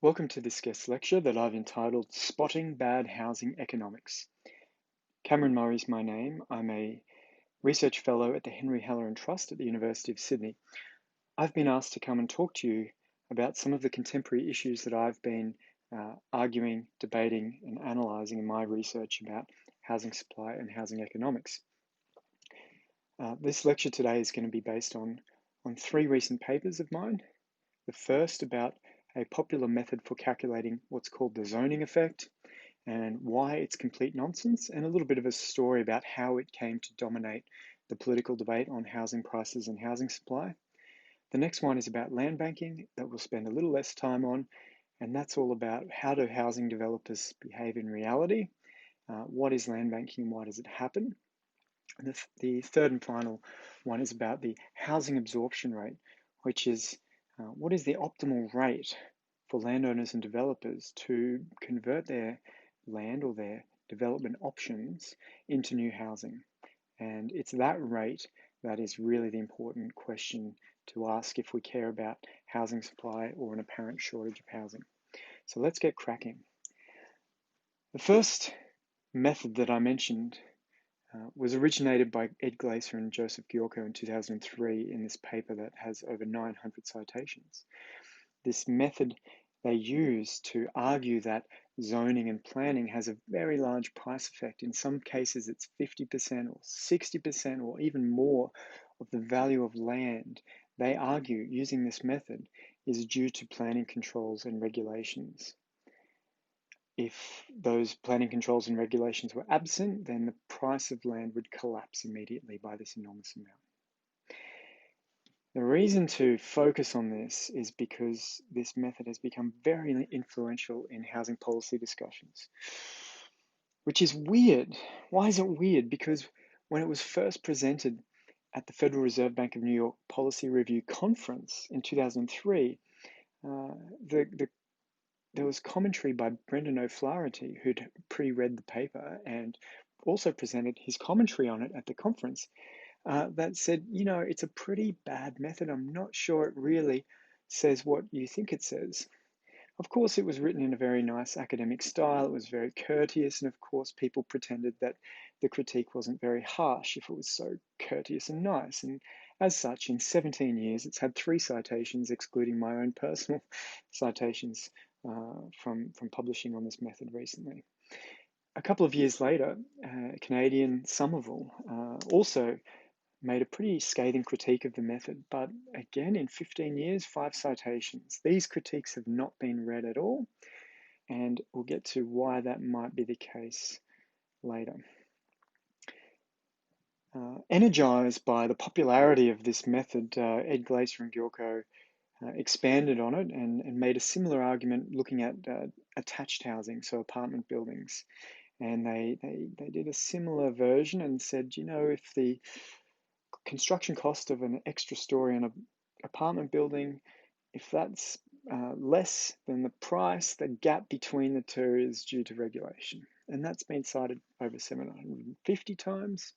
Welcome to this guest lecture that I've entitled Spotting Bad Housing Economics. Cameron Murray is my name. I'm a research fellow at the Henry Halloran Trust at the University of Sydney. I've been asked to come and talk to you about some of the contemporary issues that I've been arguing, debating, and analysing in my research about housing supply and housing economics. This lecture today is going to be based on three recent papers of mine. The first about a popular method for calculating what's called the zoning effect and why it's complete nonsense, and a little bit of a story about how it came to dominate the political debate on housing prices and housing supply. The next one is about land banking that we'll spend a little less time on, and that's all about how do housing developers behave in reality, what is land banking and why does it happen. And the third and final one is about the housing absorption rate, which is what is the optimal rate for landowners and developers to convert their land or their development options into new housing. And it's that rate that is really the important question to ask if we care about housing supply or an apparent shortage of housing. So let's get cracking. The first method that I mentioned was originated by Glaeser and Gyourko in 2003 in this paper that has over 900 citations. This method they use to argue that zoning and planning has a very large price effect. In some cases, it's 50% or 60% or even more of the value of land. They argue using this method is due to planning controls and regulations. If those planning controls and regulations were absent, then the price of land would collapse immediately by this enormous amount. The reason to focus on this is because this method has become very influential in housing policy discussions, which is weird. Why is it weird? Because when it was first presented at the Federal Reserve Bank of New York Policy Review Conference in 2003, there was commentary by Brendan O'Flaherty, who'd pre-read the paper and also presented his commentary on it at the conference, that said, it's a pretty bad method. I'm not sure it really says what you think it says. Of course, it was written in a very nice academic style. It was very courteous. And of course, people pretended that the critique wasn't very harsh if it was so courteous and nice. And as such, in 17 years, it's had 3 citations, excluding my own personal citations from publishing on this method recently. A couple of years later, Canadian Somerville also made a pretty scathing critique of the method, but again, in 15 years, 5 citations. These critiques have not been read at all, and we'll get to why that might be the case later. Energized by the popularity of this method, Glaeser and Gyourko expanded on it and made a similar argument looking at attached housing, so apartment buildings. And they did a similar version and said, if the construction cost of an extra story in an apartment building, if that's less than the price, the gap between the two is due to regulation. And that's been cited over 750 times.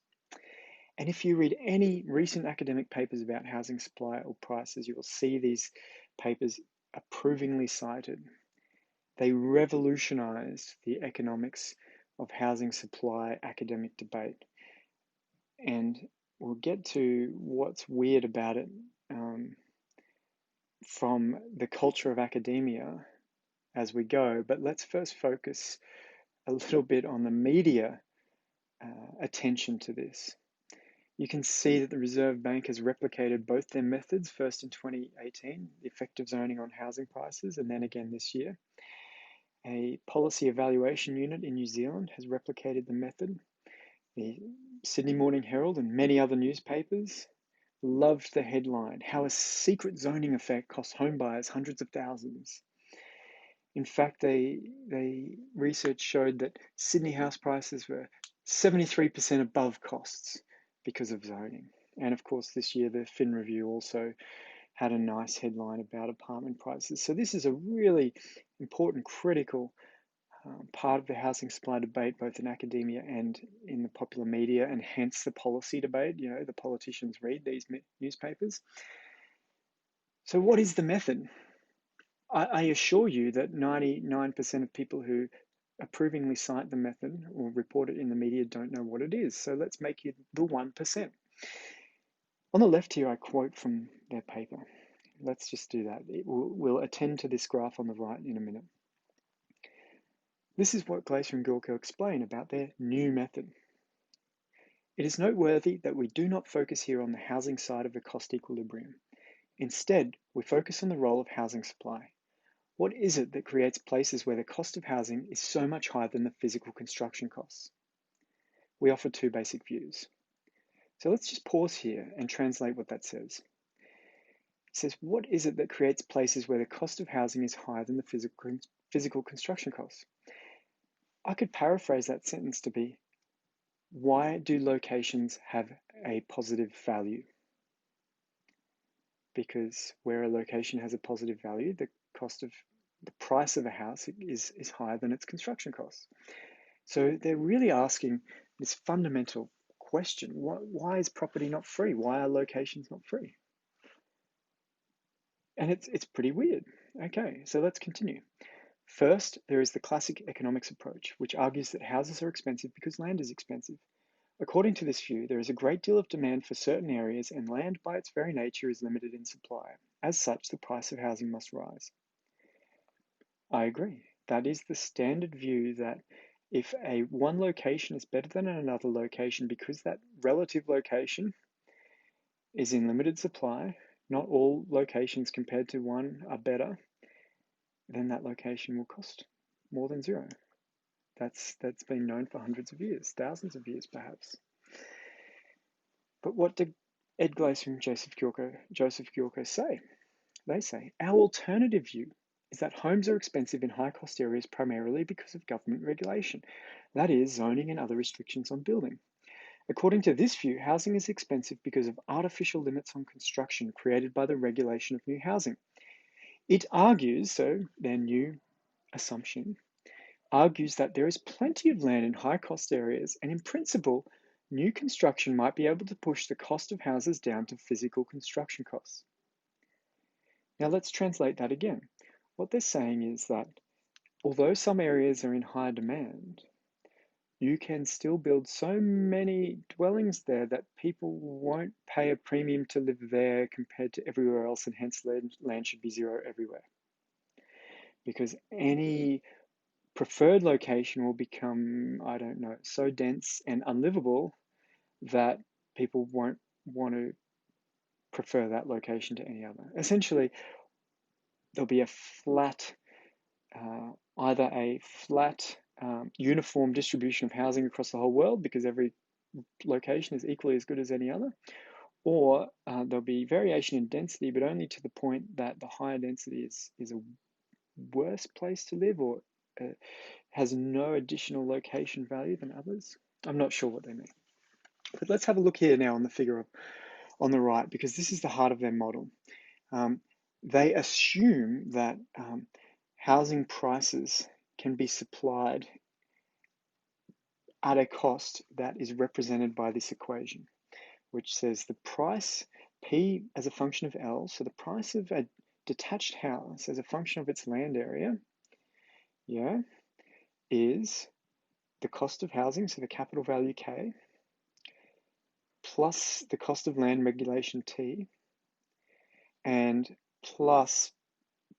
And if you read any recent academic papers about housing supply or prices, you will see these papers approvingly cited. They revolutionized the economics of housing supply academic debate. And we'll get to what's weird about it from the culture of academia as we go, but let's first focus a little bit on the media attention to this. You can see that the Reserve Bank has replicated both their methods, first in 2018, the effect of zoning on housing prices, and then again this year. A policy evaluation unit in New Zealand has replicated the method. The Sydney Morning Herald and many other newspapers loved the headline, "How a Secret Zoning Effect Costs Homebuyers Hundreds of Thousands." In fact, they research showed that Sydney house prices were 73% above costs because of zoning. And of course, this year the Fin Review also had a nice headline about apartment prices. So this is a really important, critical part of the housing supply debate, both in academia and in the popular media, and hence the policy debate. The politicians read these newspapers. So what is the method? I assure you that 99% of people who approvingly cite the method or report it in the media don't know what it is. So let's make it the 1%. On the left here, I quote from their paper. Let's just do that. We'll attend to this graph on the right in a minute. This is what Glaeser and Gyourko explain about their new method. It is noteworthy that we do not focus here on the housing side of the cost equilibrium. Instead, we focus on the role of housing supply. What is it that creates places where the cost of housing is so much higher than the physical construction costs? We offer two basic views. So let's just pause here and translate what that says. It says, what is it that creates places where the cost of housing is higher than the physical construction costs? I could paraphrase that sentence to be, why do locations have a positive value? Because where a location has a positive value, the price of a house is higher than its construction costs. So they're really asking this fundamental question, why is property not free? Why are locations not free? And it's pretty weird. Okay, so let's continue. First, there is the classic economics approach, which argues that houses are expensive because land is expensive. According to this view, there is a great deal of demand for certain areas, and land by its very nature is limited in supply. As such, the price of housing must rise. I agree. That is the standard view, that if one location is better than another location because that relative location is in limited supply, not all locations compared to one are better, then that location will cost more than zero. That's been known for hundreds of years, thousands of years perhaps. But what did Ed Glaeser and Joseph Gyourko say? They say, our alternative view is that homes are expensive in high-cost areas primarily because of government regulation, that is, zoning and other restrictions on building. According to this view, housing is expensive because of artificial limits on construction created by the regulation of new housing. It argues, so their new assumption, argues that there is plenty of land in high-cost areas, and in principle, new construction might be able to push the cost of houses down to physical construction costs. Now let's translate that again. What they're saying is that although some areas are in high demand, you can still build so many dwellings there that people won't pay a premium to live there compared to everywhere else, and hence land should be zero everywhere. Because any preferred location will become, I don't know, so dense and unlivable that people won't want to prefer that location to any other. Essentially, there'll be a flat, either a flat, uniform distribution of housing across the whole world because every location is equally as good as any other, or there'll be variation in density, but only to the point that the higher density is a worse place to live, or has no additional location value than others. I'm not sure what they mean. But let's have a look here now on the figure on the right, because this is the heart of their model. They assume that housing prices can be supplied at a cost that is represented by this equation, which says the price P as a function of L, so the price of a detached house as a function of its land area, yeah, is the cost of housing, so the capital value K, plus the cost of land regulation T, and plus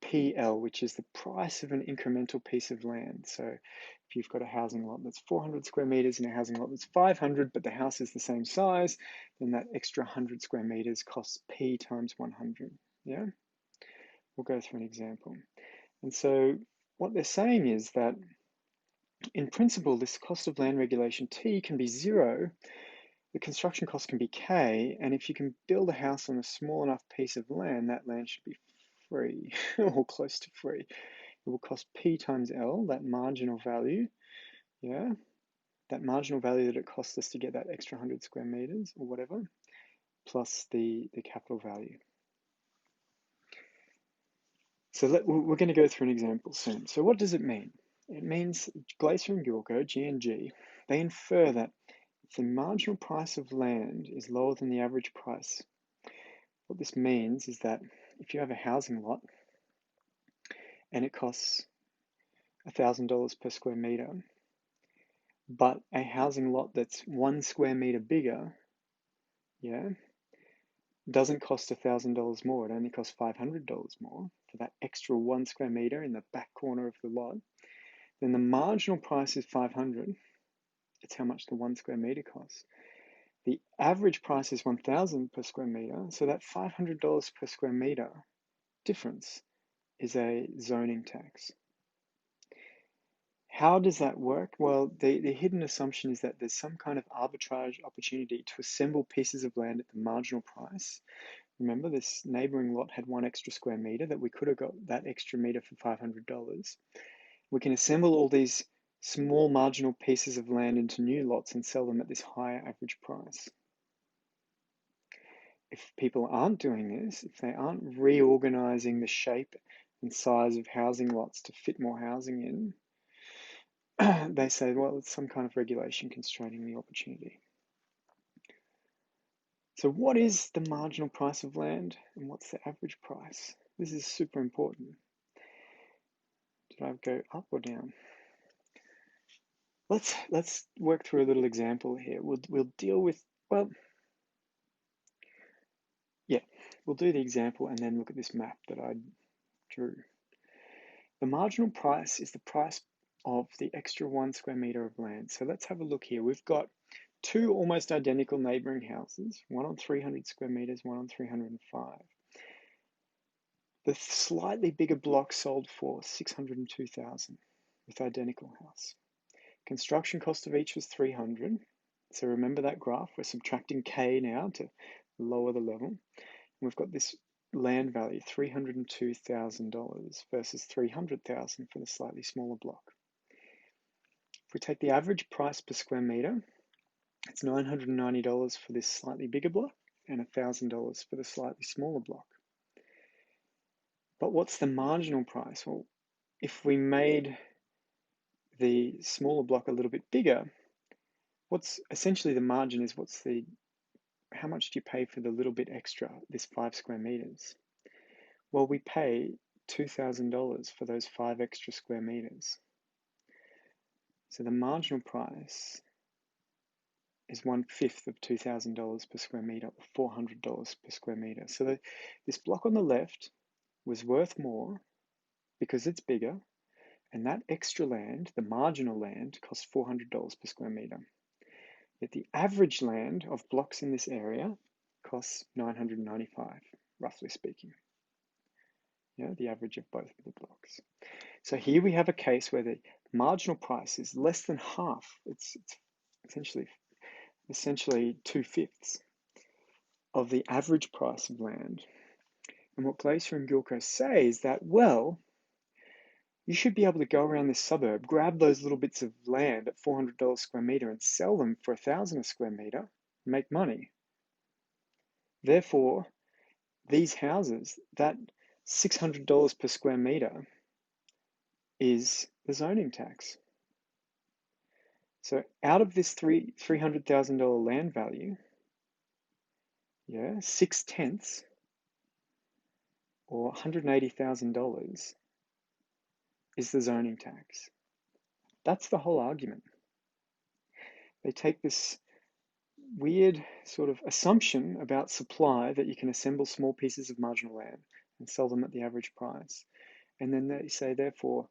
PL, which is the price of an incremental piece of land. So if you've got a housing lot that's 400 square meters and a housing lot that's 500, but the house is the same size, then that extra 100 square meters costs P times 100. Yeah, we'll go through an example. And so what they're saying is that in principle, this cost of land regulation T can be zero, the construction cost can be K, and if you can build a house on a small enough piece of land, that land should be free or close to free. It will cost P times L, that marginal value, yeah, that marginal value that it costs us to get that extra 100 square meters or whatever, plus the capital value. So we're going to go through an example soon. So what does it mean? It means Glaeser and Gyourko, G and G, they infer that if the marginal price of land is lower than the average price, what this means is that if you have a housing lot and it costs $1,000 per square meter, but a housing lot that's 1 square meter bigger, yeah, doesn't cost $1,000 more. It only costs $500 more for that extra 1 square meter in the back corner of the lot. Then the marginal price is $500. It's how much the 1 square meter costs. The average price is $1,000 per square meter, so that $500 per square meter difference is a zoning tax. How does that work? Well, the hidden assumption is that there's some kind of arbitrage opportunity to assemble pieces of land at the marginal price. Remember, this neighboring lot had 1 extra square meter that we could have got that extra meter for $500. We can assemble all these small marginal pieces of land into new lots and sell them at this higher average price. If people aren't doing this, if they aren't reorganizing the shape and size of housing lots to fit more housing in, they say, well, it's some kind of regulation constraining the opportunity. So what is the marginal price of land and what's the average price? This is super important. Did I go up or down? Let's work through a little example here. We'll deal with, well, yeah, we'll do the example and then look at this map that I drew. The marginal price is the price of the extra 1 square meter of land. So let's have a look here. We've got 2 almost identical neighboring houses, one on 300 square meters, one on 305. The slightly bigger block sold for $602,000 with identical house. Construction cost of each was $300. So remember that graph, we're subtracting K now to lower the level. And we've got this land value, $302,000 versus $300,000 for the slightly smaller block. If we take the average price per square meter, it's $990 for this slightly bigger block and $1,000 for the slightly smaller block. But what's the marginal price? Well, if we made the smaller block a little bit bigger, what's essentially the margin is how much do you pay for the little bit extra, this 5 square meters? Well, we pay $2,000 for those 5 extra square meters. So the marginal price is 1/5 of $2,000 per square meter, or $400 per square meter. So this block on the left was worth more because it's bigger, and that extra land, the marginal land, costs $400 per square meter. Yet the average land of blocks in this area costs $995, roughly speaking. Yeah, the average of both of the blocks. So here we have a case where the marginal price is less than half. It's essentially 2/5 of the average price of land. And what Glaeser and Gyourko say is that, well, you should be able to go around this suburb, grab those little bits of land at $400 square meter and sell them for $1,000 a square meter and make money. Therefore, these houses, that $600 per square meter is the zoning tax. So out of this $300,000 land value, yeah, 6/10 or $180,000 is the zoning tax. That's the whole argument. They take this weird sort of assumption about supply that you can assemble small pieces of marginal land and sell them at the average price. And then they say, therefore,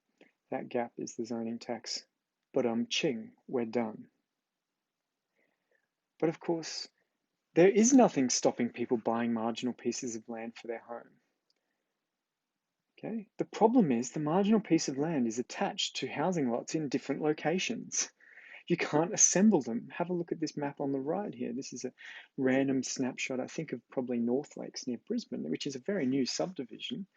that gap is the zoning tax. But ching, we're done. But of course, there is nothing stopping people buying marginal pieces of land for their home. Okay? The problem is the marginal piece of land is attached to housing lots in different locations. You can't assemble them. Have a look at this map on the right here. This is a random snapshot, I think, of probably North Lakes near Brisbane, which is a very new subdivision,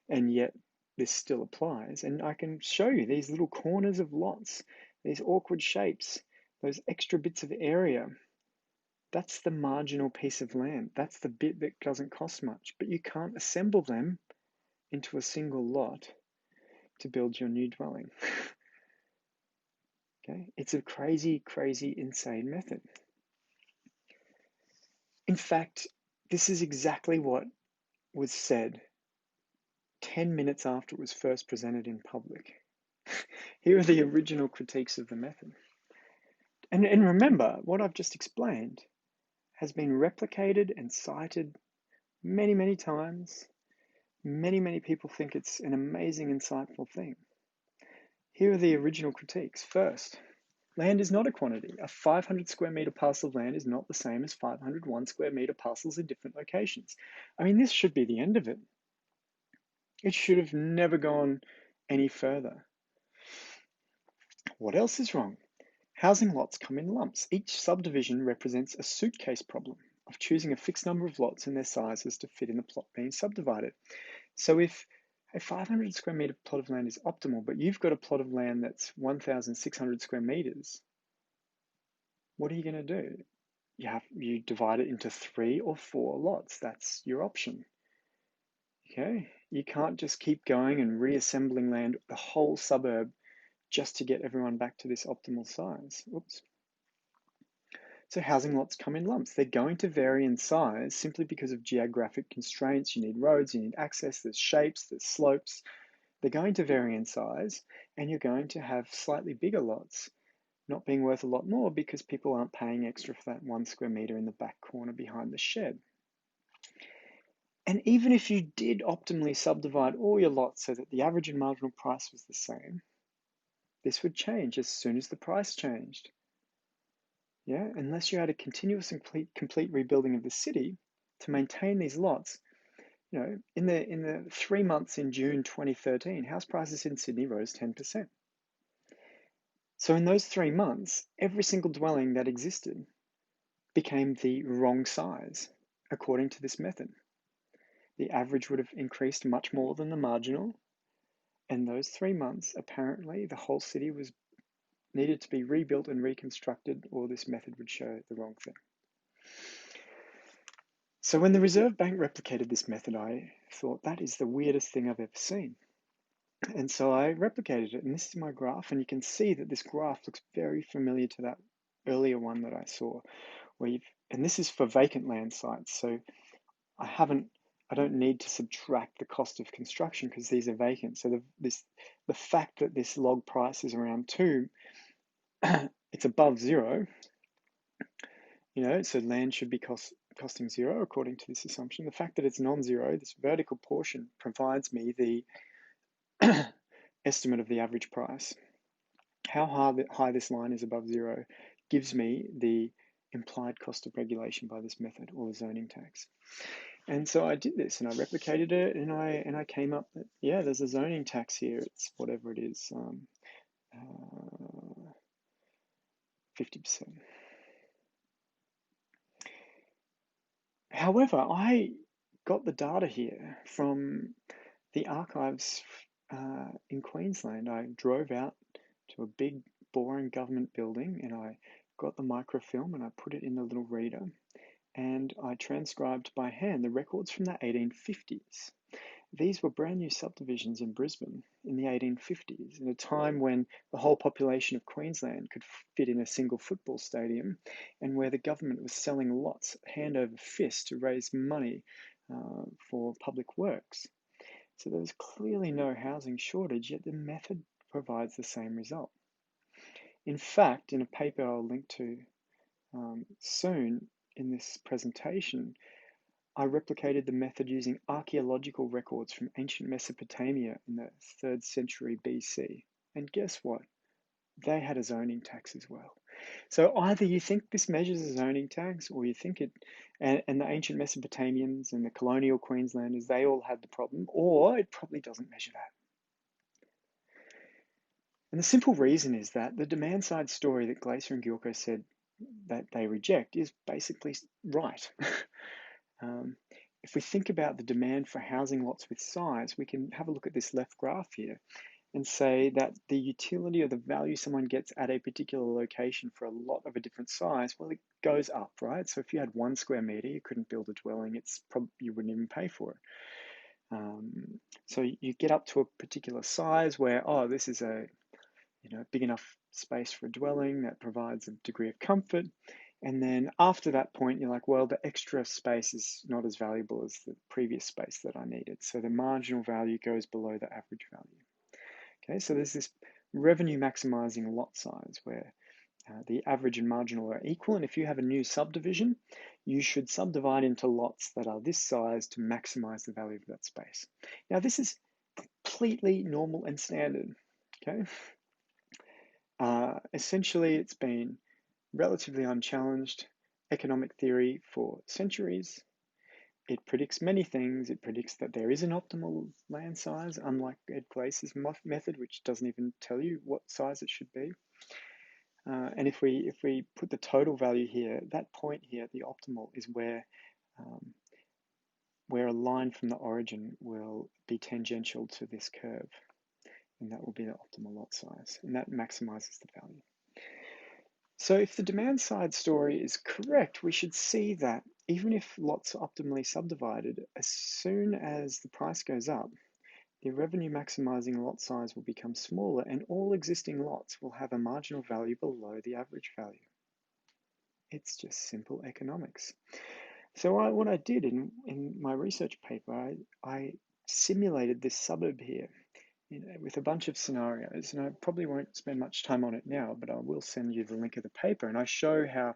and yet this still applies. And I can show you these little corners of lots, these awkward shapes, those extra bits of area. That's the marginal piece of land. That's the bit that doesn't cost much, but you can't assemble them into a single lot to build your new dwelling. Okay, it's a crazy, insane method. In fact, this is exactly what was said 10 minutes after it was first presented in public. Here are the original critiques of the method. And remember, what I've just explained has been replicated and cited many, many times. Many people think it's an amazing, insightful thing. Here are the original critiques. First, land is not a quantity. A 500 square meter parcel of land is not the same as 501 square meter parcels in different locations. I mean, this should be the end of it. It should have never gone any further. What else is wrong? Housing lots come in lumps. Each subdivision represents a suitcase problem of choosing a fixed number of lots and their sizes to fit in the plot being subdivided. So if a 500 square meter plot of land is optimal, but you've got a plot of land that's 1,600 square meters, what are you going to do? You divide it into 3 or 4 lots. That's your option. Okay, you can't just keep going and reassembling land, the whole suburb, just to get everyone back to this optimal size. Oops. So housing lots come in lumps. They're going to vary in size simply because of geographic constraints. You need roads, you need access, there's shapes, there's slopes. They're going to vary in size, and you're going to have slightly bigger lots not being worth a lot more because people aren't paying extra for that 1 square meter in the back corner behind the shed. And even if you did optimally subdivide all your lots so that the average and marginal price was the same, this would change as soon as the price changed. Yeah, unless you had a continuous and complete rebuilding of the city to maintain these lots. In the 3 months in June 2013, house prices in Sydney rose 10%. So in those 3 months, every single dwelling that existed became the wrong size, according to this method. The average would have increased much more than the marginal, and those 3 months, apparently, the whole city needed to be rebuilt and reconstructed, or this method would show the wrong thing. So when the Reserve Bank replicated this method, I thought, that is the weirdest thing I've ever seen. And so I replicated it, and this is my graph, and you can see that this graph looks very familiar to that earlier one that I saw, and this is for vacant land sites. So I don't need to subtract the cost of construction because these are vacant. So the fact that this log price is around 2, it's above 0. So land should be costing 0 according to this assumption. The fact that it's non-zero, this vertical portion, provides me the estimate of the average price. How high this line is above 0 gives me the implied cost of regulation by this method, or the zoning tax. And so I did this, and I replicated it, and I came up that, yeah, there's a zoning tax here. It's whatever it is, 50%. However, I got the data here from the archives in Queensland. I drove out to a big, boring government building, and I got the microfilm and I put it in the little reader, and I transcribed by hand the records from the 1850s. These were brand new subdivisions in Brisbane in the 1850s, in a time when the whole population of Queensland could fit in a single football stadium, and where the government was selling lots hand over fist to raise money for public works. So there was clearly no housing shortage, yet the method provides the same result. In fact, in a paper I'll link to soon in this presentation, I replicated the method using archaeological records from ancient Mesopotamia in the 3rd century BC. And guess what? They had a zoning tax as well. So either you think this measures a zoning tax, or you think it, and the ancient Mesopotamians and the colonial Queenslanders, they all had the problem, or it probably doesn't measure that. And the simple reason is that the demand side story that Glaeser and Gyourko said that they reject is basically right. If we think about the demand for housing lots with size, we can have a look at this left graph here and say that the utility or the value someone gets at a particular location for a lot of a different size, well, it goes up, right? So if you had 1 square meter, you couldn't build a dwelling. You wouldn't even pay for it. So you get up to a particular size where, this is a big enough space for a dwelling that provides a degree of comfort. And then after that point, you're like, well, the extra space is not as valuable as the previous space that I needed. So the marginal value goes below the average value. Okay, so there's this revenue maximizing lot size where the average and marginal are equal. And if you have a new subdivision, you should subdivide into lots that are this size to maximize the value of that space. Now, this is completely normal and standard. Okay, essentially, it's been relatively unchallenged economic theory for centuries. It predicts many things. It predicts that there is an optimal land size, unlike Ed Glaeser's method, which doesn't even tell you what size it should be. And if we put the total value here, that point here, the optimal, is um, where a line from the origin will be tangential to this curve, and that will be the optimal lot size, and that maximizes the value. So if the demand side story is correct, we should see that even if lots are optimally subdivided, as soon as the price goes up, the revenue maximizing lot size will become smaller and all existing lots will have a marginal value below the average value. It's just simple economics. So what I did in my research paper, I simulated this suburb here, with a bunch of scenarios, and I probably won't spend much time on it now, but I will send you the link of the paper, and I show how,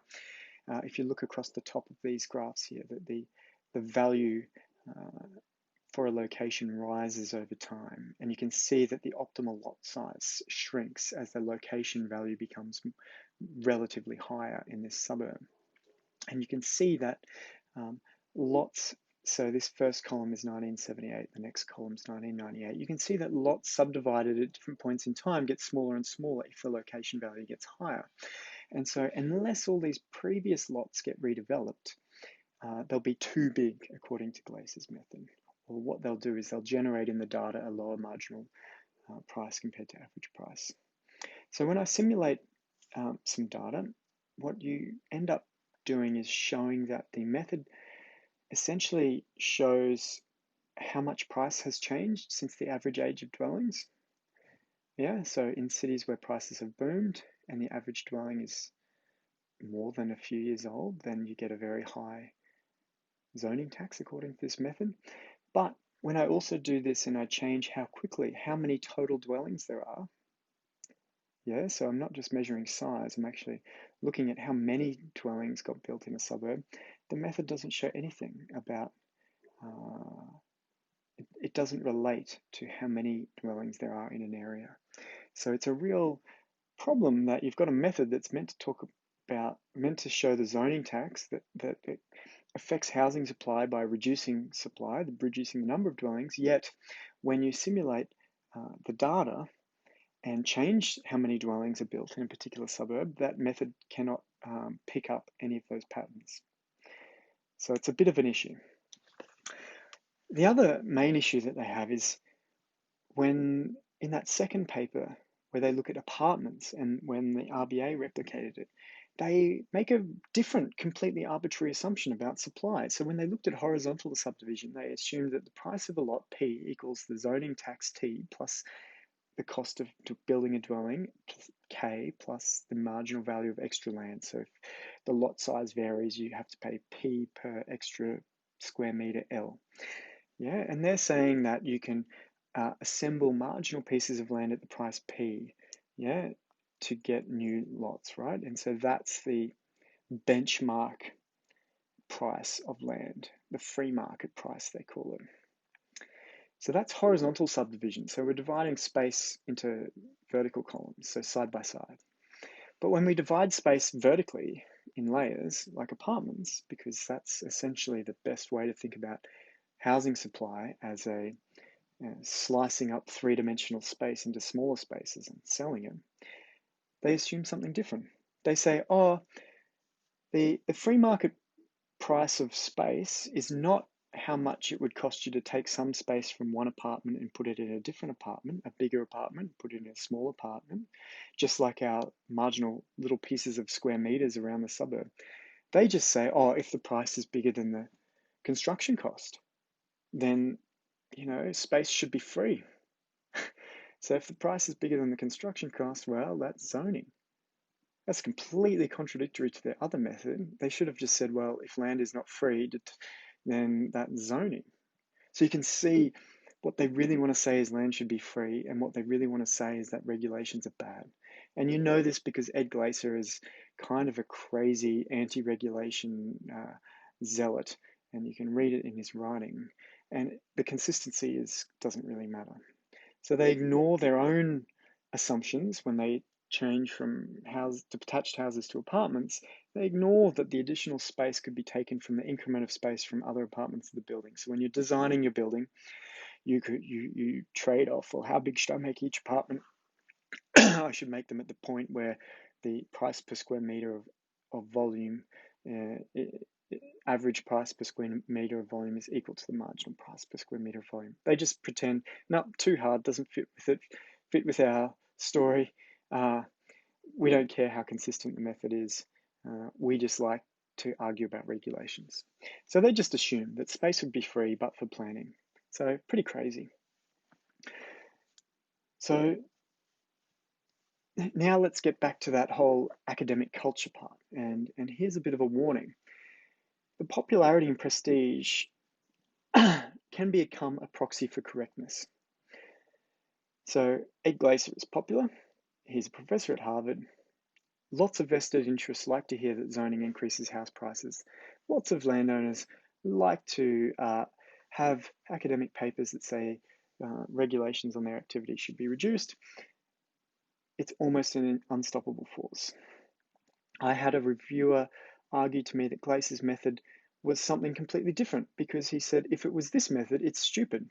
if you look across the top of these graphs here, that the value for a location rises over time, and you can see that the optimal lot size shrinks as the location value becomes relatively higher in this suburb. And you can see that lots, so this first column is 1978, the next column is 1998. You can see that lots subdivided at different points in time get smaller and smaller if the location value gets higher. And so unless all these previous lots get redeveloped, they'll be too big according to Glaeser's method. Or what they'll do is they'll generate in the data a lower marginal price compared to average price. So when I simulate some data, what you end up doing is showing that the method essentially shows how much price has changed since the average age of dwellings. Yeah, so in cities where prices have boomed and the average dwelling is more than a few years old, then you get a very high zoning tax according to this method. But when I also do this and I change how many total dwellings there are, yeah, so I'm not just measuring size, I'm actually looking at how many dwellings got built in a suburb. The method doesn't show anything about, it doesn't relate to how many dwellings there are in an area. So it's a real problem that you've got a method that's meant to show the zoning tax, that it affects housing supply by reducing reducing the number of dwellings, yet when you simulate the data and change how many dwellings are built in a particular suburb, that method cannot pick up any of those patterns. So it's a bit of an issue. The other main issue that they have is when in that second paper where they look at apartments and when the RBA replicated it, they make a different, completely arbitrary assumption about supply. So when they looked at horizontal subdivision, they assumed that the price of a lot P equals the zoning tax T plus the cost of building a dwelling, K, plus the marginal value of extra land. So if the lot size varies, you have to pay P per extra square meter L. Yeah, and they're saying that you can assemble marginal pieces of land at the price P, yeah, to get new lots, right? And so that's the benchmark price of land, the free market price, they call it. So that's horizontal subdivision. So we're dividing space into vertical columns, so side by side. But when we divide space vertically in layers, like apartments, because that's essentially the best way to think about housing supply as a slicing up three-dimensional space into smaller spaces and selling it, they assume something different. They say, oh, the free market price of space is not how much it would cost you to take some space from one apartment and put it in a different apartment, a bigger apartment, put it in a small apartment, just like our marginal little pieces of square meters around the suburb. They just say, oh, if the price is bigger than the construction cost, then, space should be free. So if the price is bigger than the construction cost, well, that's zoning. That's completely contradictory to their other method. They should have just said, well, if land is not free, then that's zoning. So you can see what they really want to say is land should be free, and what they really want to say is that regulations are bad. And you know this because Ed Glaeser is kind of a crazy anti-regulation zealot, and you can read it in his writing. And the consistency doesn't really matter. So they ignore their own assumptions when they change from detached houses to apartments. They ignore that the additional space could be taken from the increment of space from other apartments of the building. So when you're designing your building, you trade off, well, how big should I make each apartment? I should make them at the point where the price per square meter of volume, uh, average price per square meter of volume is equal to the marginal price per square meter of volume. They just pretend, no, too hard, doesn't fit with our story. We don't care how consistent the method is. We just like to argue about regulations. So they just assume that space would be free but for planning. So pretty crazy. So now let's get back to that whole academic culture part. And here's a bit of a warning. The popularity and prestige can become a proxy for correctness. So Ed Glaeser is popular. He's a professor at Harvard. Lots of vested interests like to hear that zoning increases house prices. Lots of landowners like to have academic papers that say regulations on their activity should be reduced. It's almost an unstoppable force. I had a reviewer argue to me that Glaser's method was something completely different because he said if it was this method, it's stupid.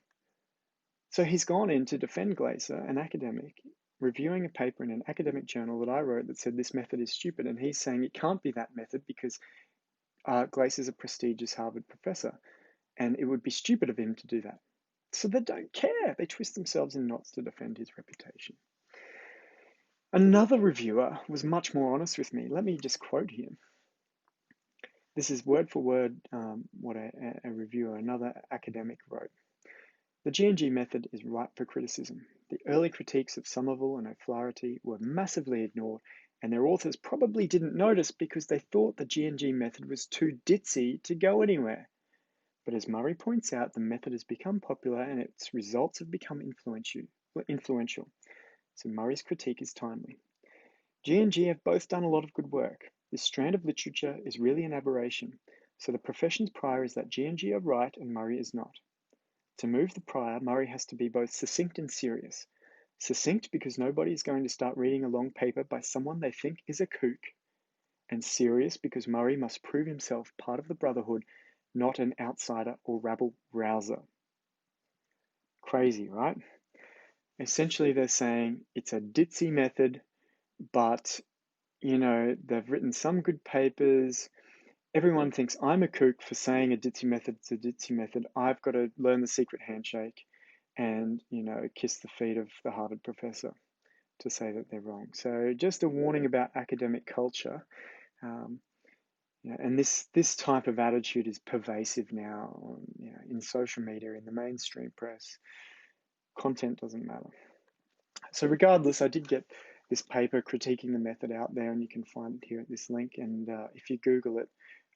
So he's gone in to defend Glaser, an academic, reviewing a paper in an academic journal that I wrote that said this method is stupid. And he's saying it can't be that method because Glaser's a prestigious Harvard professor and it would be stupid of him to do that. So they don't care. They twist themselves in knots to defend his reputation. Another reviewer was much more honest with me. Let me just quote him. This is word for word what a reviewer, another academic, wrote. The G&G method is ripe for criticism. The early critiques of Somerville and O'Flaherty were massively ignored, and their authors probably didn't notice because they thought the G&G method was too ditzy to go anywhere. But as Murray points out, the method has become popular and its results have become influential. So Murray's critique is timely. G&G have both done a lot of good work. This strand of literature is really an aberration. So the profession's prior is that G&G are right and Murray is not. To move the prior, Murray has to be both succinct and serious. Succinct because nobody is going to start reading a long paper by someone they think is a kook. And serious because Murray must prove himself part of the brotherhood, not an outsider or rabble-rouser. Crazy, right? Essentially, they're saying it's a ditzy method, but, they've written some good papers. Everyone thinks I'm a kook for saying a ditzy method's a ditzy method. I've got to learn the secret handshake and, kiss the feet of the Harvard professor to say that they're wrong. So just a warning about academic culture. And this type of attitude is pervasive now in social media, in the mainstream press. Content doesn't matter. So regardless, I did get this paper critiquing the method out there, and you can find it here at this link. And if you Google it,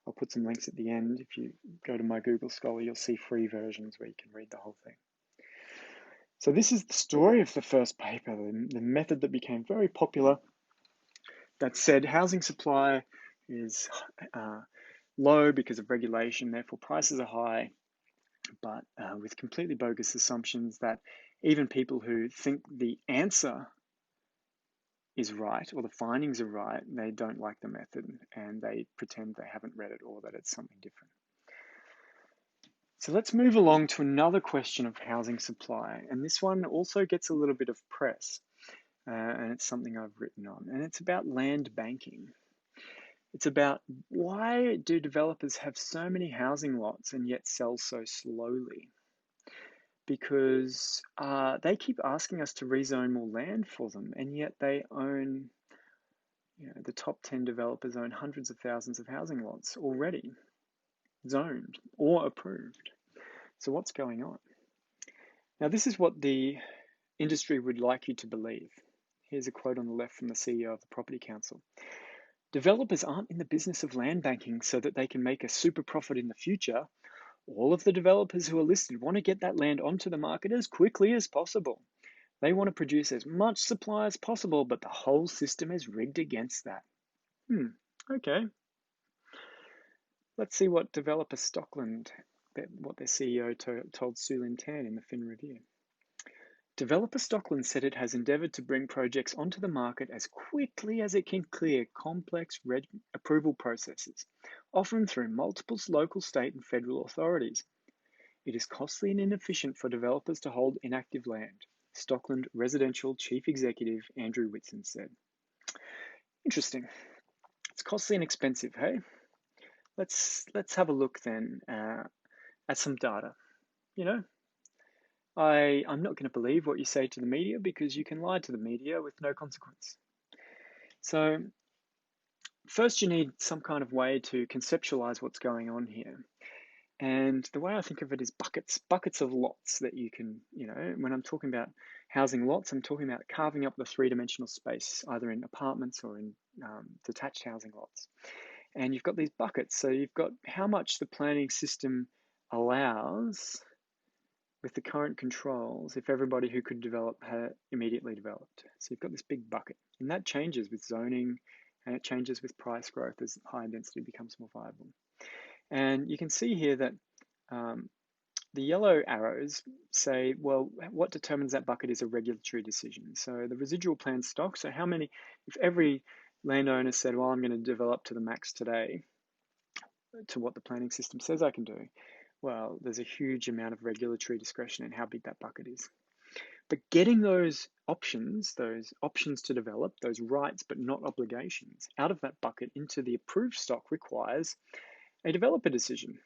I'll put some links at the end. If you go to my Google Scholar, you'll see free versions where you can read the whole thing. So this is the story of the first paper, the method that became very popular, that said housing supply is low because of regulation, therefore prices are high, but with completely bogus assumptions that even people who think the answer is right or the findings are right, they don't like the method and they pretend they haven't read it or that it's something different. So let's move along to another question of housing supply, and this one also gets a little bit of press, and it's something I've written on, and it's about land banking. It's about why do developers have so many housing lots and yet sell so slowly? Because they keep asking us to rezone more land for them, and yet they own, the top 10 developers own hundreds of thousands of housing lots already zoned or approved. So what's going on? Now, this is what the industry would like you to believe. Here's a quote on the left from the CEO of the Property Council. Developers aren't in the business of land banking so that they can make a super profit in the future. All of the developers who are listed want to get that land onto the market as quickly as possible. They want to produce as much supply as possible, but the whole system is rigged against that. Okay. Let's see what developer Stockland, what their CEO told Su Lin Tan in the Fin Review. Developer Stockland said it has endeavoured to bring projects onto the market as quickly as it can clear complex approval processes, often through multiple local, state, and federal authorities. It is costly and inefficient for developers to hold inactive land, Stockland Residential Chief Executive Andrew Whitson said. Interesting. It's costly and expensive, hey? Let's have a look then at some data. You know, I'm not going to believe what you say to the media because you can lie to the media with no consequence. So first you need some kind of way to conceptualize what's going on here. And the way I think of it is buckets of lots that you can, when I'm talking about housing lots, I'm talking about carving up the three-dimensional space, either in apartments or in detached housing lots. And you've got these buckets. So you've got how much the planning system allows with the current controls if everybody who could develop had immediately developed. So you've got this big bucket, and that changes with zoning, and it changes with price growth as higher density becomes more viable. And you can see here that the yellow arrows say, well, what determines that bucket is a regulatory decision. So the residual plan stock, so how many, if every landowner said, well, I'm going to develop to the max today, to what the planning system says I can do, well, there's a huge amount of regulatory discretion in how big that bucket is. But getting those options to develop, those rights but not obligations, out of that bucket into the approved stock requires a developer decision.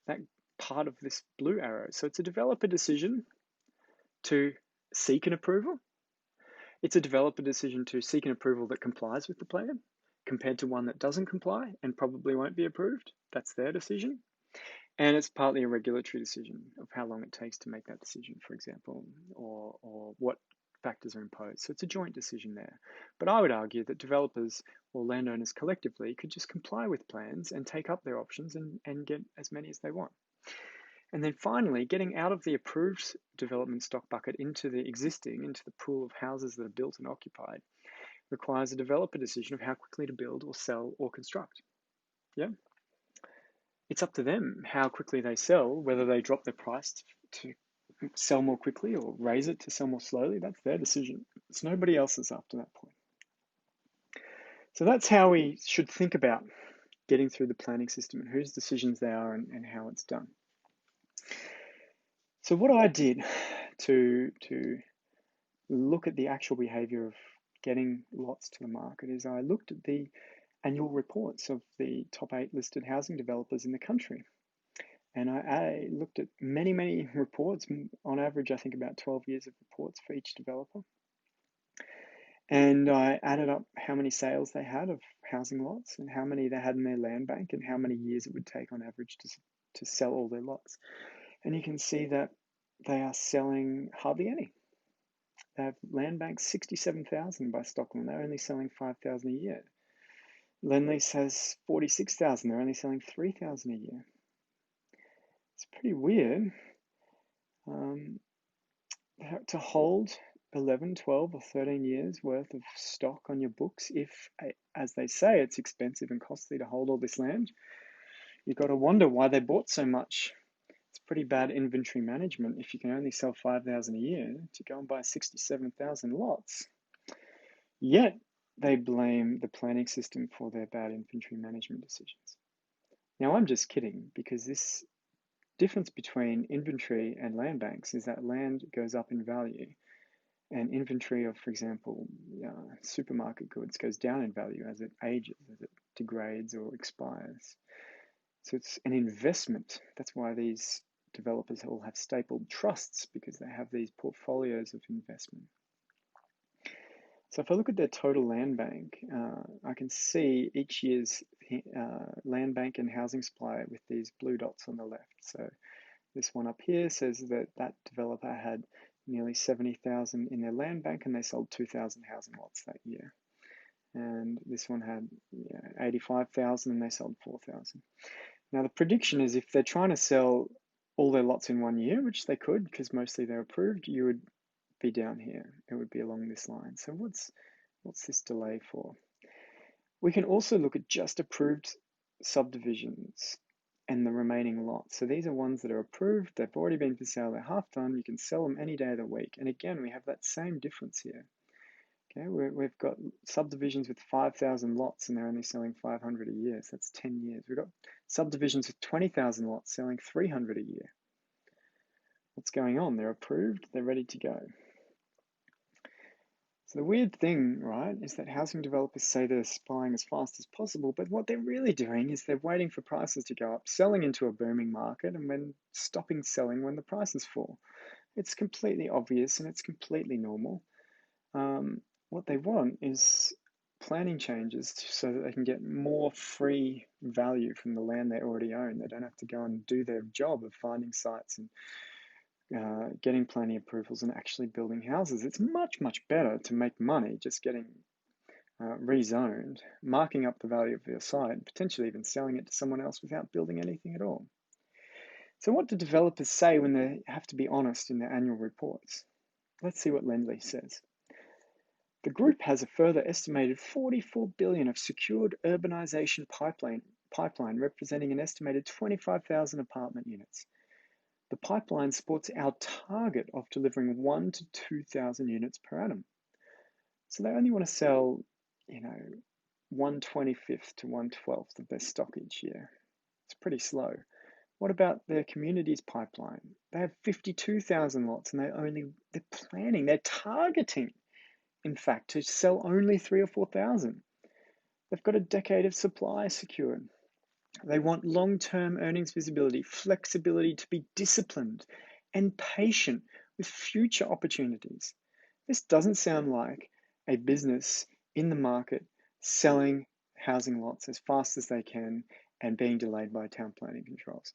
That part of this blue arrow. So it's a developer decision to seek an approval. It's a developer decision to seek an approval that complies with the plan compared to one that doesn't comply and probably won't be approved. That's their decision. And it's partly a regulatory decision of how long it takes to make that decision, for example, or what factors are imposed. So it's a joint decision there. But I would argue that developers or landowners collectively could just comply with plans and take up their options and get as many as they want. And then finally, getting out of the approved development stock bucket into the pool of houses that are built and occupied, requires a developer decision of how quickly to build or sell or construct. Yeah? It's up to them how quickly they sell, whether they drop their price to sell more quickly or raise it to sell more slowly. That's their decision. It's nobody else's after that point. So that's how we should think about getting through the planning system and whose decisions they are and how it's done. So what I did to look at the actual behavior of getting lots to the market is I looked at the annual reports of the top 8 listed housing developers in the country. And I looked at many reports, on average, I think about 12 years of reports for each developer. And I added up how many sales they had of housing lots and how many they had in their land bank and how many years it would take on average to sell all their lots. And you can see that they are selling hardly any. They have land bank 67,000 by Stockland. They're only selling 5,000 a year. Lendlease has 46,000. They're only selling 3,000 a year. It's pretty weird to hold 11, 12, or 13 years worth of stock on your books if, as they say, it's expensive and costly to hold all this land. You've got to wonder why they bought so much. It's pretty bad inventory management if you can only sell 5,000 a year to go and buy 67,000 lots. Yet they blame the planning system for their bad inventory management decisions. Now, I'm just kidding, because this difference between inventory and land banks is that land goes up in value and inventory of, for example, supermarket goods goes down in value as it ages, as it degrades or expires. So it's an investment. That's why these developers all have stapled trusts, because they have these portfolios of investment. So if I look at their total land bank, I can see each year's land bank and housing supply with these blue dots on the left. So this one up here says that that developer had nearly 70,000 in their land bank and they sold 2,000 housing lots that year. And this one had 85,000 and they sold 4,000. Now the prediction is if they're trying to sell all their lots in 1 year, which they could because mostly they're approved, you would be down here. It would be along this line. So what's this delay for? We can also look at just approved subdivisions and the remaining lots. So these are ones that are approved, they've already been for sale, they're half done, you can sell them any day of the week. And again, we have that same difference here. Okay, we've got subdivisions with 5,000 lots and they're only selling 500 a year, so that's 10 years. We've got subdivisions with 20,000 lots selling 300 a year. What's going on? They're approved, they're ready to go. So the weird thing, right, is that housing developers say they're buying as fast as possible, but what they're really doing is they're waiting for prices to go up, selling into a booming market, and then stopping selling when the prices fall. It's completely obvious and it's completely normal. What they want is planning changes so that they can get more free value from the land they already own. They don't have to go and do their job of finding sites and getting planning approvals and actually building houses. It's much, much better to make money just getting rezoned, marking up the value of your site, and potentially even selling it to someone else without building anything at all. So what do developers say when they have to be honest in their annual reports? Let's see what Lendlease says. The group has a further estimated 44 billion of secured urbanization pipeline representing an estimated 25,000 apartment units. The pipeline supports our target of delivering 1 to 2,000 units per annum. So they only want to sell, 1/25th to 1/12th of their stock each year. It's pretty slow. What about their communities pipeline? They have 52,000 lots and they're targeting, in fact, to sell only 3 or 4,000. They've got a decade of supply secured. They want long-term earnings visibility, flexibility to be disciplined and patient with future opportunities. This doesn't sound like a business in the market selling housing lots as fast as they can and being delayed by town planning controls.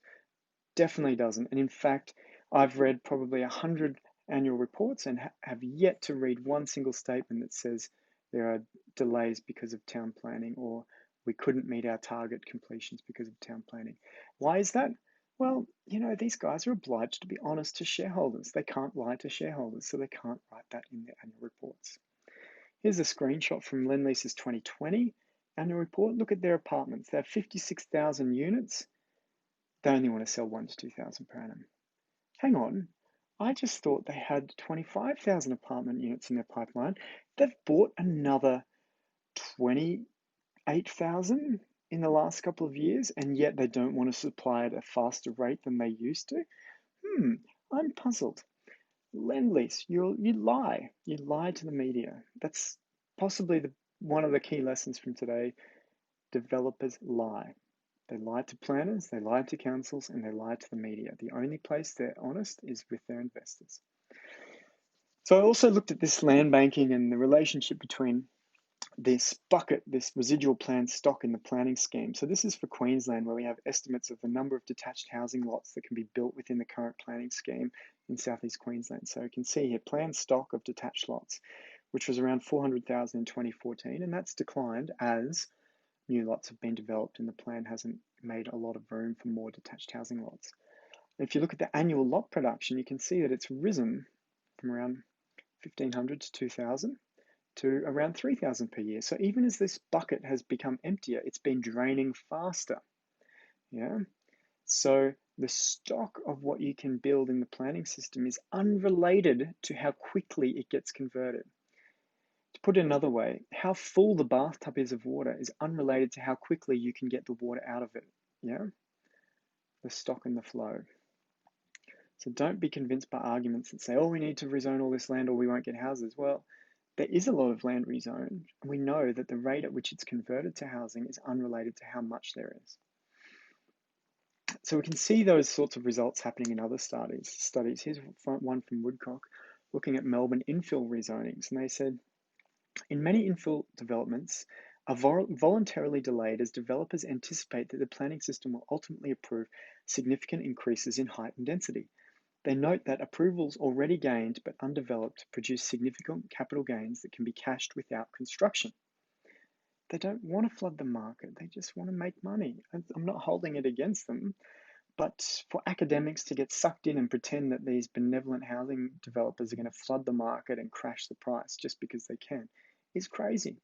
Definitely doesn't. And in fact, I've read probably 100 annual reports and have yet to read one single statement that says there are delays because of town planning or we couldn't meet our target completions because of town planning. Why is that? Well, these guys are obliged to be honest to shareholders. They can't lie to shareholders, so they can't write that in their annual reports. Here's a screenshot from Lendlease's 2020 annual report. Look at their apartments. They have 56,000 units. They only want to sell 1 to 2,000 per annum. Hang on, I just thought they had 25,000 apartment units in their pipeline. They've bought another 28,000 in the last couple of years, and yet they don't want to supply at a faster rate than they used to. I'm puzzled. Lendlease, you lie. You lie to the media. That's possibly one of the key lessons from today. Developers lie. They lie to planners, they lie to councils, and they lie to the media. The only place they're honest is with their investors. So I also looked at this land banking and the relationship between this bucket, this residual plan stock in the planning scheme. So this is for Queensland, where we have estimates of the number of detached housing lots that can be built within the current planning scheme in southeast Queensland. So you can see here, planned stock of detached lots, which was around 400,000 in 2014, and that's declined as new lots have been developed and the plan hasn't made a lot of room for more detached housing lots. If you look at the annual lot production, you can see that it's risen from around 1,500 to 2,000 to around 3,000 per year. So even as this bucket has become emptier, it's been draining faster. Yeah. So the stock of what you can build in the planning system is unrelated to how quickly it gets converted. To put it another way, how full the bathtub is of water is unrelated to how quickly you can get the water out of it. Yeah? The stock and the flow. So don't be convinced by arguments that say, oh, we need to rezone all this land or we won't get houses. Well, there is a lot of land rezoned, and we know that the rate at which it's converted to housing is unrelated to how much there is. So we can see those sorts of results happening in other studies. Here's one from Woodcock looking at Melbourne infill rezonings, and they said, in many infill developments are voluntarily delayed as developers anticipate that the planning system will ultimately approve significant increases in height and density. They note that approvals already gained but undeveloped produce significant capital gains that can be cashed without construction. they don't want to flood the market. They just want to make money. I'm not holding it against them, but for academics to get sucked in and pretend that these benevolent housing developers are going to flood the market and crash the price just because they can is crazy.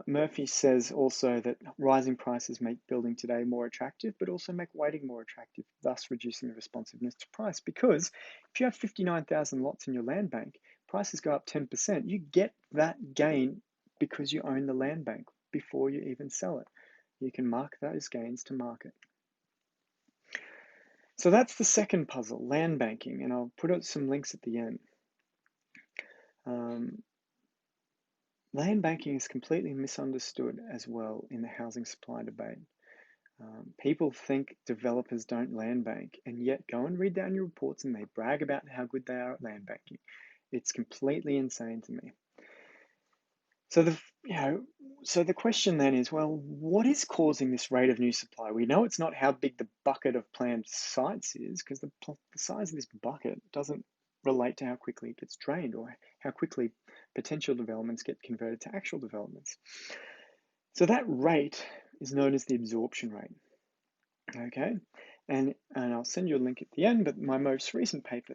Murphy says also that rising prices make building today more attractive, but also make waiting more attractive, thus reducing the responsiveness to price. Because if you have 59,000 lots in your land bank, prices go up 10%, you get that gain because you own the land bank before you even sell it. You can mark those gains to market. So that's the second puzzle, land banking, and I'll put out some links at the end. Land banking is completely misunderstood as well in the housing supply debate. People think developers don't land bank, and yet go and read the annual reports and they brag about how good they are at land banking. It's completely insane to me. So the question then is, well, what is causing this rate of new supply? We know it's not how big the bucket of planned sites is, because the size of this bucket doesn't relate to how quickly it gets drained or how quickly potential developments get converted to actual developments. So that rate is known as the absorption rate. Okay, and I'll send you a link at the end, but my most recent paper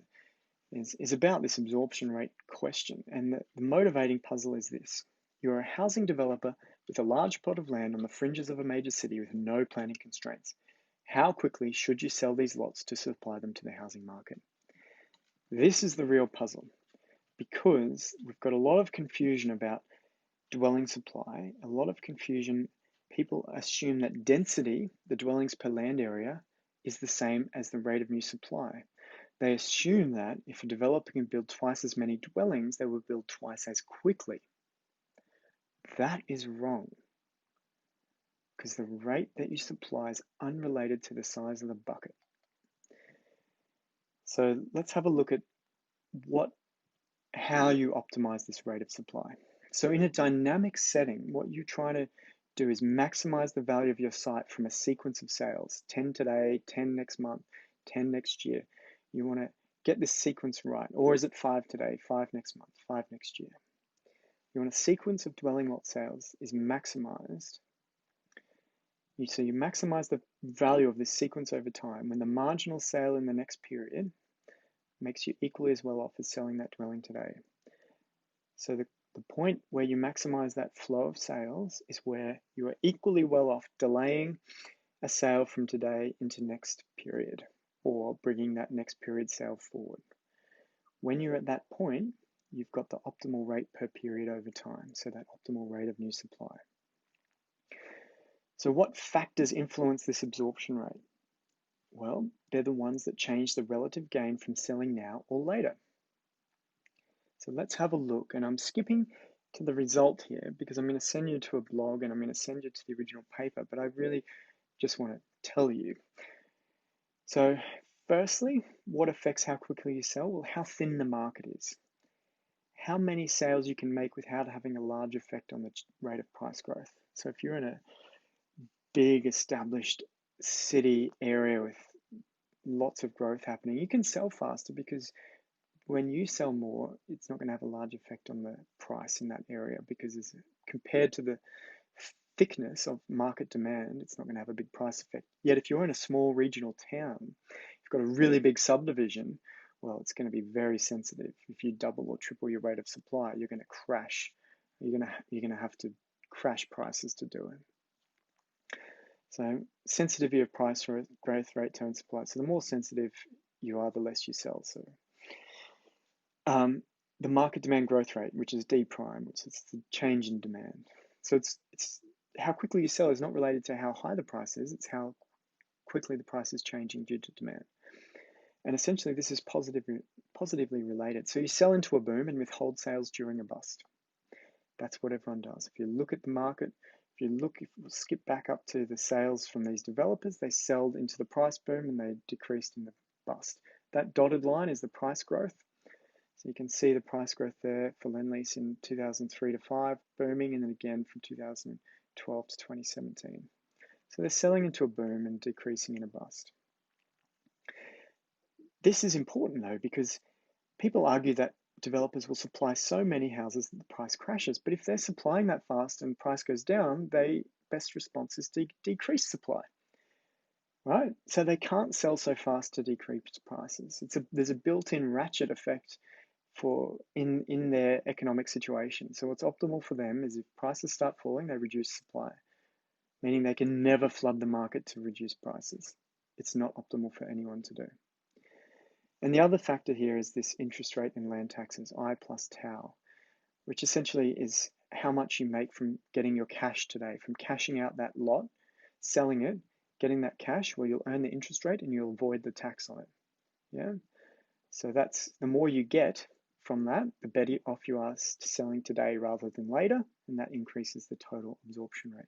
is about this absorption rate question. And the motivating puzzle is this. You're a housing developer with a large plot of land on the fringes of a major city with no planning constraints. How quickly should you sell these lots to supply them to the housing market? This is the real puzzle, because we've got a lot of confusion about dwelling supply, a lot of confusion. People assume that density, the dwellings per land area, is the same as the rate of new supply. They assume that if a developer can build twice as many dwellings, they will build twice as quickly. That is wrong, because the rate that you supply is unrelated to the size of the bucket. So let's have a look at how you optimize this rate of supply. So in a dynamic setting, what you're trying to do is maximize the value of your site from a sequence of sales, 10 today, 10 next month, 10 next year. You want to get this sequence right. Or is it 5 today, 5 next month, 5 next year? You want a sequence of dwelling lot sales is maximized. So you maximize the value of this sequence over time when the marginal sale in the next period makes you equally as well off as selling that dwelling today. So the point where you maximize that flow of sales is where you are equally well off delaying a sale from today into next period or bringing that next period sale forward. When you're at that point, you've got the optimal rate per period over time, so that optimal rate of new supply. So what factors influence this absorption rate? Well, they're the ones that change the relative gain from selling now or later. So let's have a look, and I'm skipping to the result here because I'm going to send you to a blog and I'm going to send you to the original paper, but I really just want to tell you. So firstly, what affects how quickly you sell? Well, how thin the market is. How many sales you can make without having a large effect on the rate of price growth. So if you're in a big established city area with lots of growth happening, you can sell faster because when you sell more, it's not going to have a large effect on the price in that area because compared to the thickness of market demand, it's not going to have a big price effect. Yet if you're in a small regional town, you've got a really big subdivision, well, it's going to be very sensitive. If you double or triple your rate of supply, you're going to crash. You're going to have to crash prices to do it. So sensitivity of price growth rate to supply. So the more sensitive you are, the less you sell. So the market demand growth rate, which is D prime, which is the change in demand. So it's how quickly you sell is not related to how high the price is, it's how quickly the price is changing due to demand. And essentially this is positively related. So you sell into a boom and withhold sales during a bust. That's what everyone does. If you look at the market, if you skip back up to the sales from these developers, they sold into the price boom and they decreased in the bust. That dotted line is the price growth. So you can see the price growth there for Lendlease in 2003 to 5, booming, and then again from 2012 to 2017. So they're selling into a boom and decreasing in a bust. This is important though, because people argue that developers will supply so many houses that the price crashes. But if they're supplying that fast and price goes down, they best response is to decrease supply, right? So they can't sell so fast to decrease prices. There's a built-in ratchet effect for in their economic situation. So what's optimal for them is if prices start falling, they reduce supply, meaning they can never flood the market to reduce prices. It's not optimal for anyone to do. And the other factor here is this interest rate and land taxes, I plus tau, which essentially is how much you make from getting your cash today, from cashing out that lot, selling it, getting that cash, where you'll earn the interest rate and you'll avoid the tax on it. Yeah. So that's the more you get from that, the better off you are selling today rather than later, and that increases the total absorption rate.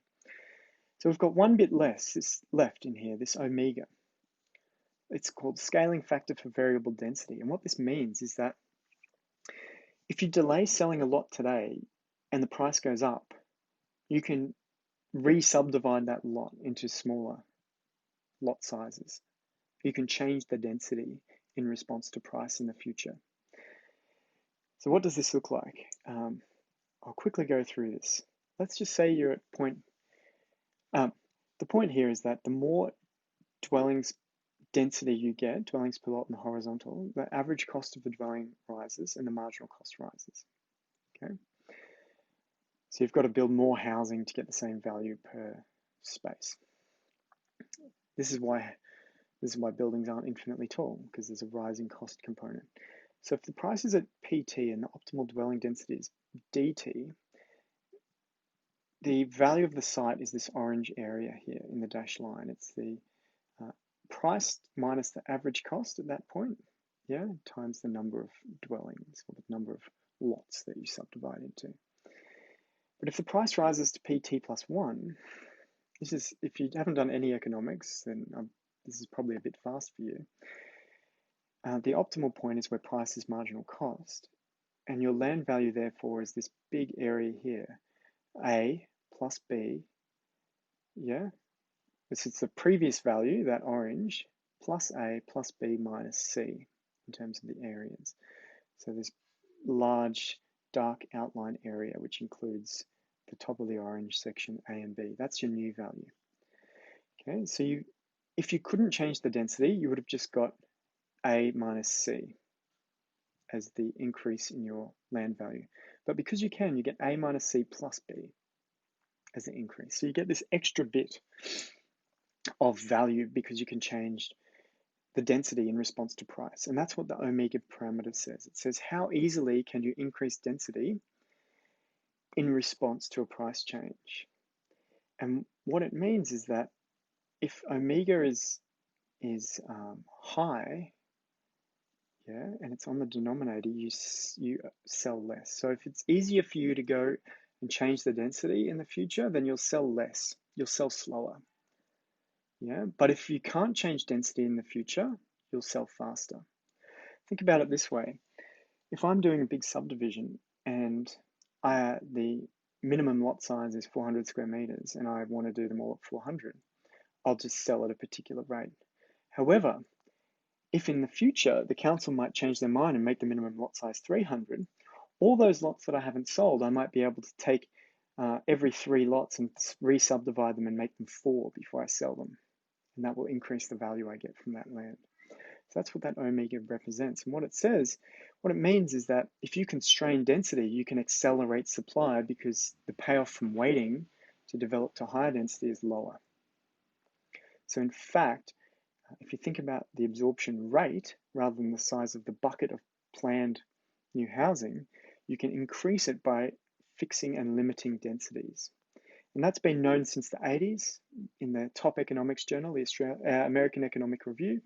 So we've got one bit less left in here, this omega. It's called scaling factor for variable density. And what this means is that if you delay selling a lot today and the price goes up, you can re-subdivide that lot into smaller lot sizes. You can change the density in response to price in the future. So what does this look like? I'll quickly go through this. Let's just say you're at point. The point here is that the more dwellings density you get, dwellings per lot in the horizontal, the average cost of the dwelling rises and the marginal cost rises. Okay. So you've got to build more housing to get the same value per space. This is why buildings aren't infinitely tall, because there's a rising cost component. So if the price is at PT and the optimal dwelling density is DT, the value of the site is this orange area here in the dashed line. It's the price minus the average cost at that point, yeah, times the number of dwellings or the number of lots that you subdivide into. But if the price rises to PT plus 1, this is, if you haven't done any economics, then this is probably a bit fast for you. The optimal point is where price is marginal cost, and your land value therefore is this big area here, A plus B, yeah? This is the previous value, that orange, plus A plus B minus C in terms of the areas. So this large dark outline area, which includes the top of the orange section A and B, that's your new value. Okay, so if you couldn't change the density, you would have just got A minus C as the increase in your land value. But because you can, you get A minus C plus B as the increase. So you get this extra bit of value because you can change the density in response to price. And that's what the omega parameter says. It says how easily can you increase density in response to a price change. And what it means is that if omega is high, yeah, and it's on the denominator, you sell less. So if it's easier for you to go and change the density in the future, then you'll sell less. You'll sell slower. Yeah, but if you can't change density in the future, you'll sell faster. Think about it this way. If I'm doing a big subdivision and the minimum lot size is 400 square meters and I want to do them all at 400, I'll just sell at a particular rate. However, if in the future the council might change their mind and make the minimum lot size 300, all those lots that I haven't sold, I might be able to take every 3 lots and re-subdivide them and make them 4 before I sell them. And that will increase the value I get from that land. So that's what that omega represents. And what it means is that if you constrain density, you can accelerate supply because the payoff from waiting to develop to higher density is lower. So in fact, if you think about the absorption rate rather than the size of the bucket of planned new housing, you can increase it by fixing and limiting densities. And that's been known since the 80s in the top economics journal, the American Economic Review.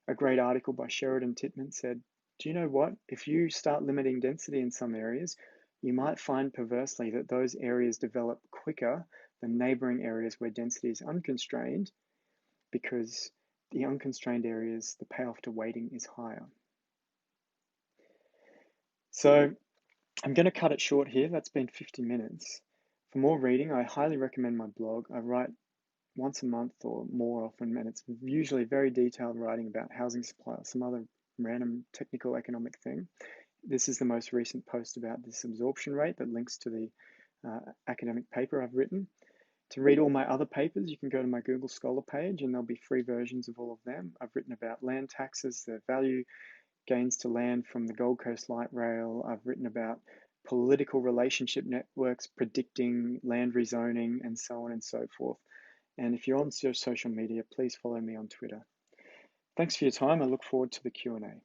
A great article by Sheridan Titman said, do you know what? If you start limiting density in some areas, you might find perversely that those areas develop quicker than neighboring areas where density is unconstrained, because the unconstrained areas, the payoff to waiting is higher. So I'm going to cut it short here. That's been 50 minutes. For more reading, I highly recommend my blog. I write once a month or more often, and it's usually very detailed writing about housing supply or some other random technical economic thing. This is the most recent post about this absorption rate that links to the academic paper I've written. To read all my other papers, you can go to my Google Scholar page and there'll be free versions of all of them. I've written about land taxes, the value gains to land from the Gold Coast Light Rail. I've written about political relationship networks predicting land rezoning and so on and so forth. And if you're on social media, please follow me on Twitter. Thanks for your time. I look forward to the Q&A.